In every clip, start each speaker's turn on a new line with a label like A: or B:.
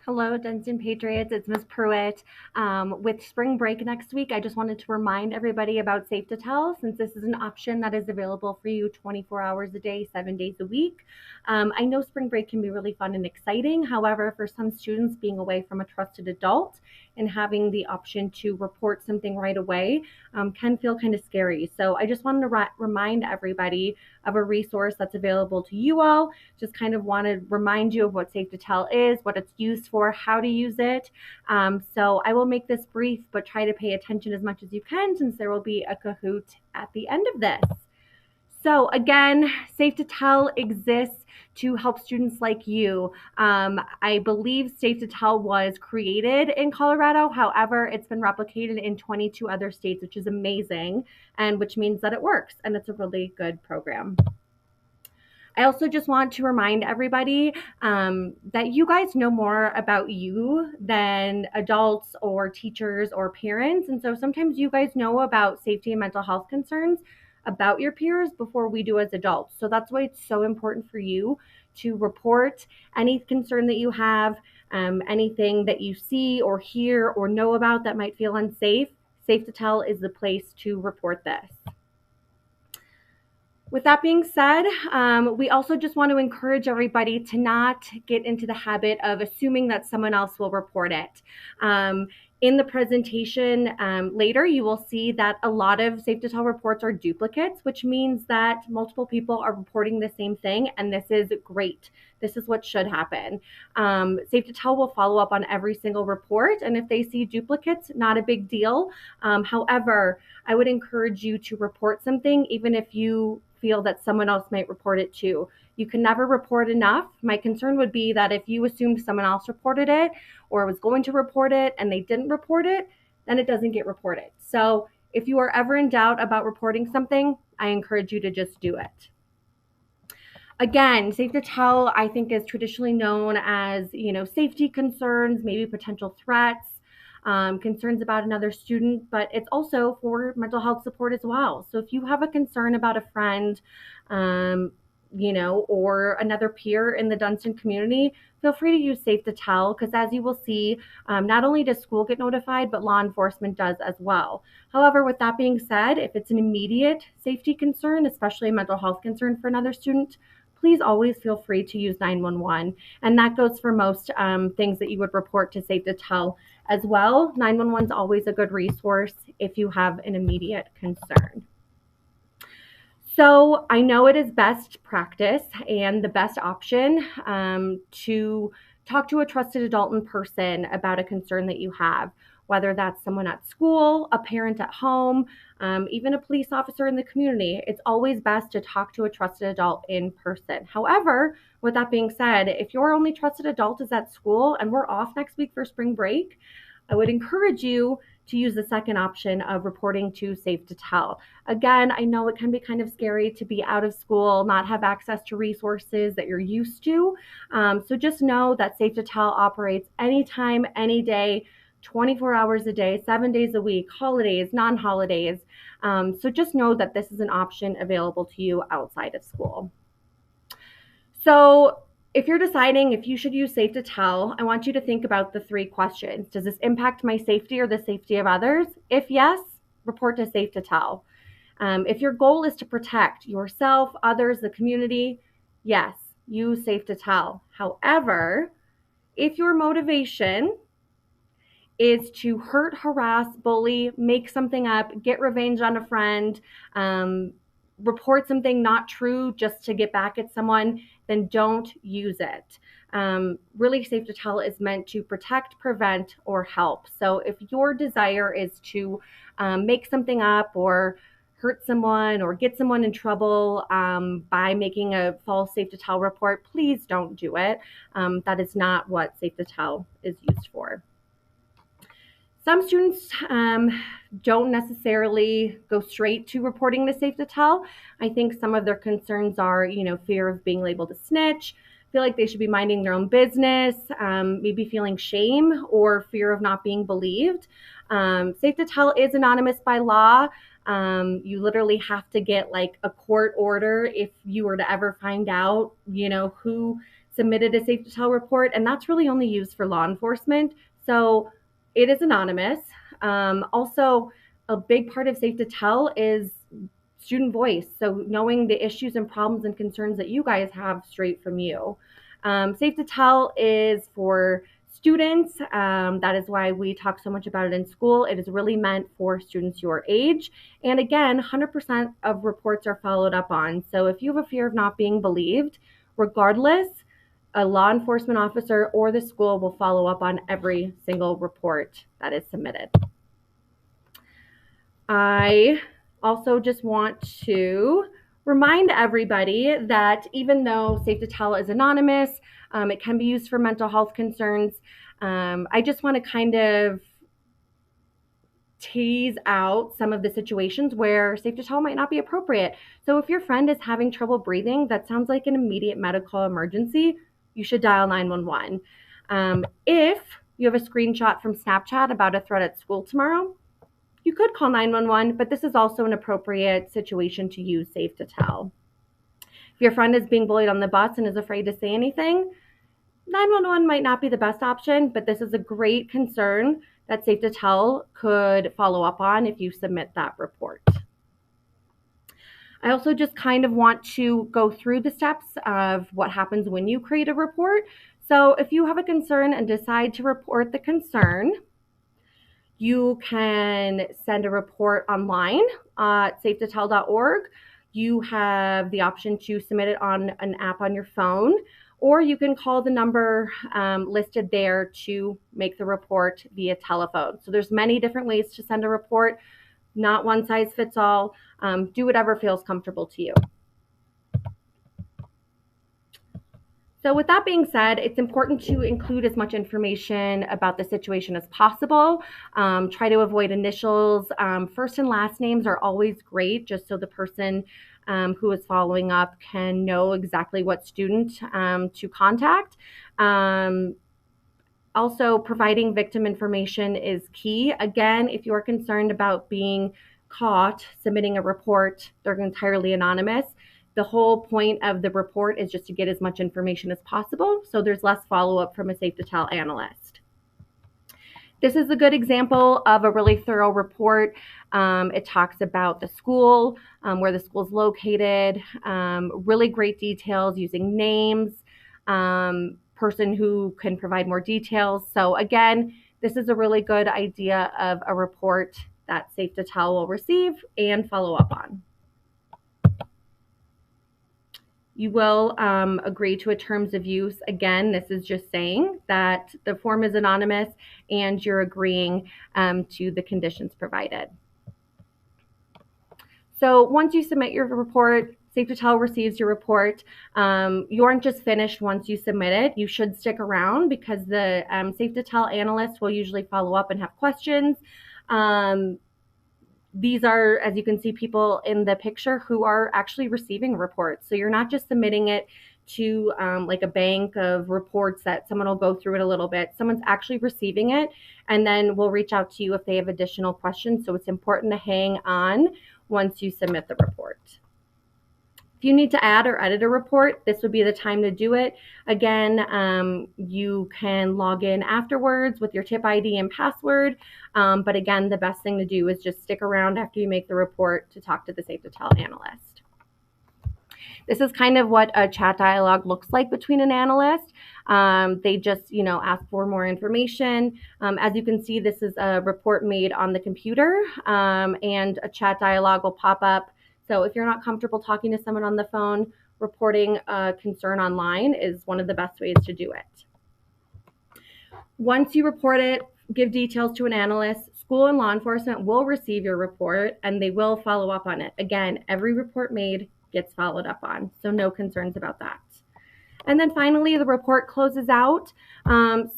A: Hello, Dunstan Patriots. It's Miss Pruitt. With spring break next week, I just wanted to remind everybody about Safe-2-Tell since this is an option that is available for you 24 hours a day, 7 days a week. I know spring break can be really fun and exciting. However, for some students, being away from a trusted adult and having the option to report something right away can feel kind of scary. So I just wanted to remind everybody of a resource that's available to you all. Just kind of want to remind you of what Safe-2-Tell is, what it's used for, how to use it. So I will make this brief, but try to pay attention as much as you can since there will be a Kahoot at the end of this. So again, Safe-2-Tell exists to help students like you. I believe Safe-2-Tell was created in Colorado. However, it's been replicated in 22 other states, which is amazing, and which means that it works, and it's a really good program. I also just want to remind everybody that you guys know more about you than adults or teachers or parents. And so sometimes you guys know about safety and mental health concerns about your peers before we do as adults. So that's why it's so important for you to report any concern that you have, anything that you see or hear or know about that might feel unsafe. Safe-2-Tell is the place to report this. With that being said, we also just want to encourage everybody to not get into the habit of assuming that someone else will report it. In the presentation later, you will see that a lot of Safe-2-Tell reports are duplicates, which means that multiple people are reporting the same thing, and this is great. This is what should happen. Safe-2-Tell will follow up on every single report, and if they see duplicates, not a big deal. However, I would encourage you to report something, even if you feel that someone else might report it too. You can never report enough. My concern would be that if you assumed someone else reported it or was going to report it and they didn't report it, then it doesn't get reported. So if you are ever in doubt about reporting something, I encourage you to just do it. Again, Safe-2-Tell, I think, is traditionally known as, safety concerns, maybe potential threats, concerns about another student, but it's also for mental health support as well. So if you have a concern about a friend, or another peer in the Dunstan community, feel free to use Safe-2-Tell because, as you will see, not only does school get notified, but law enforcement does as well. However, with that being said, if it's an immediate safety concern, especially a mental health concern for another student, please always feel free to use 911. And that goes for most things that you would report to Safe-2-Tell as well. 911 is always a good resource if you have an immediate concern. So I know it is best practice and the best option to talk to a trusted adult in person about a concern that you have, whether that's someone at school, a parent at home, even a police officer in the community. It's always best to talk to a trusted adult in person. However, with that being said, if your only trusted adult is at school and we're off next week for spring break, I would encourage you to use the second option of reporting to Safe-2-Tell. Again, I know it can be kind of scary to be out of school, not have access to resources that you're used to. So just know that Safe-2-Tell operates anytime, any day, 24 hours a day, 7 days a week, holidays, non-holidays. So just know that this is an option available to you outside of school. So if you're deciding if you should use Safe-2-Tell, I want you to think about the three questions. Does this impact my safety or the safety of others? If yes, report to Safe-2-Tell. If your goal is to protect yourself, others, the community, yes, use Safe-2-Tell. However, if your motivation is to hurt, harass, bully, make something up, get revenge on a friend, report something not true just to get back at someone, then don't use it. Really, Safe-2-Tell is meant to protect, prevent, or help. So if your desire is to make something up or hurt someone or get someone in trouble by making a false Safe-2-Tell report, please don't do it. That is not what Safe-2-Tell is used for. Some students don't necessarily go straight to reporting to Safe-2-Tell. I think some of their concerns are, fear of being labeled a snitch, feel like they should be minding their own business, maybe feeling shame or fear of not being believed. Safe-2-Tell is anonymous by law. You literally have to get like a court order if you were to ever find out, who submitted a Safe-to-Tell report, and that's really only used for law enforcement. So it is anonymous. Also, a big part of Safe-to-Tell is student voice. So knowing the issues and problems and concerns that you guys have straight from you. Safe-to-Tell is for students. That is why we talk so much about it in school. It is really meant for students your age. And again, 100% of reports are followed up on. So if you have a fear of not being believed, regardless, a law enforcement officer or the school will follow up on every single report that is submitted. I also just want to remind everybody that even though Safe-to-Tell is anonymous, it can be used for mental health concerns. I just want to kind of tease out some of the situations where Safe-to-Tell might not be appropriate. So if your friend is having trouble breathing, that sounds like an immediate medical emergency, you should dial 911. If you have a screenshot from Snapchat about a threat at school tomorrow, you could call 911, but this is also an appropriate situation to use Safe-to-Tell. If your friend is being bullied on the bus and is afraid to say anything, 911 might not be the best option, but this is a great concern that Safe-to-Tell could follow up on if you submit that report. I also just kind of want to go through the steps of what happens when you create a report. So if you have a concern and decide to report the concern, you can send a report online at safe2tell.org. You have the option to submit it on an app on your phone, or you can call the number listed there to make the report via telephone. So there's many different ways to send a report, not one size fits all. Do whatever feels comfortable to you. So with that being said, it's important to include as much information about the situation as possible. Try to avoid initials. First and last names are always great, just so the person who is following up can know exactly what student to contact. Also, providing victim information is key. Again, if you are concerned about being caught submitting a report, they're entirely anonymous. The whole point of the report is just to get as much information as possible, so there's less follow-up from a Safe-to-Tell analyst. This is a good example of a really thorough report. It talks about the school, where the school is located, really great details using names, person who can provide more details. So again, this is a really good idea of a report that Safe-to-Tell will receive and follow up on. You will agree to a terms of use. Again, this is just saying that the form is anonymous and you're agreeing to the conditions provided. So once you submit your report, Safe-to-Tell receives your report. You aren't just finished once you submit it. You should stick around because the Safe-to-Tell analyst will usually follow up and have questions. These are, as you can see, people in the picture who are actually receiving reports. So you're not just submitting it to like a bank of reports that someone will go through it a little bit. Someone's actually receiving it, and then we'll reach out to you if they have additional questions. So it's important to hang on once you submit the report. If you need to add or edit a report, this would be the time to do it. Again, you can log in afterwards with your tip ID and password. But again, the best thing to do is just stick around after you make the report to talk to the Safe-to-Tell analyst. This is kind of what a chat dialogue looks like between an analyst. They just, ask for more information. As you can see, this is a report made on the computer, and a chat dialogue will pop up. So if you're not comfortable talking to someone on the phone, reporting a concern online is one of the best ways to do it. Once you report it, give details to an analyst. School and law enforcement will receive your report and they will follow up on it. Again, every report made gets followed up on, so no concerns about that. And then finally, the report closes out.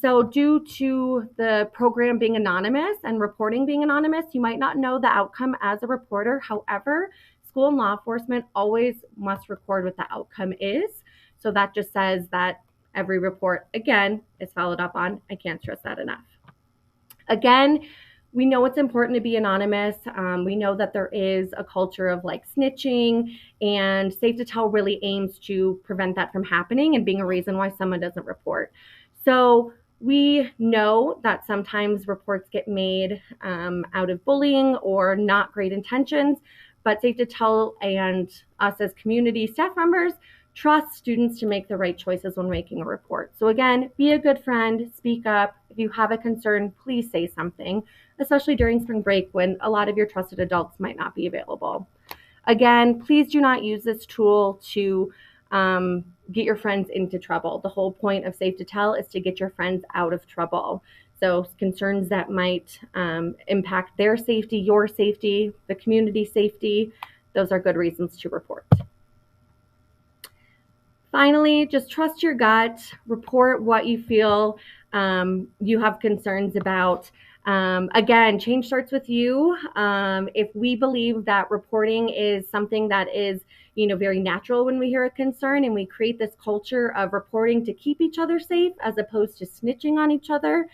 A: So due to the program being anonymous and reporting being anonymous, you might not know the outcome as a reporter. However, school and law enforcement always must record what the outcome is. So that just says that every report, again, is followed up on. I can't stress that enough. Again, We know it's important to be anonymous. We know that there is a culture of like snitching, and Safe-to-Tell really aims to prevent that from happening and being a reason why someone doesn't report. So we know that sometimes reports get made out of bullying or not great intentions, but Safe-to-Tell and us as community staff members trust students to make the right choices when making a report. So again, be a good friend, speak up. If you have a concern, please say something, especially during spring break when a lot of your trusted adults might not be available. Again, please do not use this tool to get your friends into trouble. The whole point of Safe-to-Tell is to get your friends out of trouble. So concerns that might impact their safety, your safety, the community safety, those are good reasons to report. Finally, just trust your gut, report what you feel you have concerns about. Again, change starts with you. If we believe that reporting is something that is, very natural when we hear a concern, and we create this culture of reporting to keep each other safe as opposed to snitching on each other,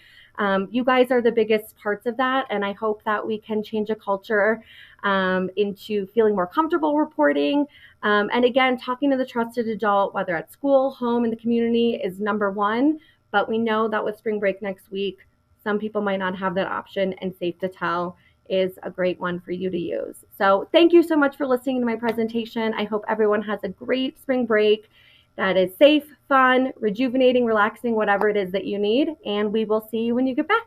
A: you guys are the biggest parts of that. And I hope that we can change a culture into feeling more comfortable reporting. And again, talking to the trusted adult, whether at school, home, in the community, is number one. But we know that with spring break next week, some people might not have that option, and Safe-to-Tell is a great one for you to use. So thank you so much for listening to my presentation. I hope everyone has a great spring break that is safe, fun, rejuvenating, relaxing, whatever it is that you need. And we will see you when you get back.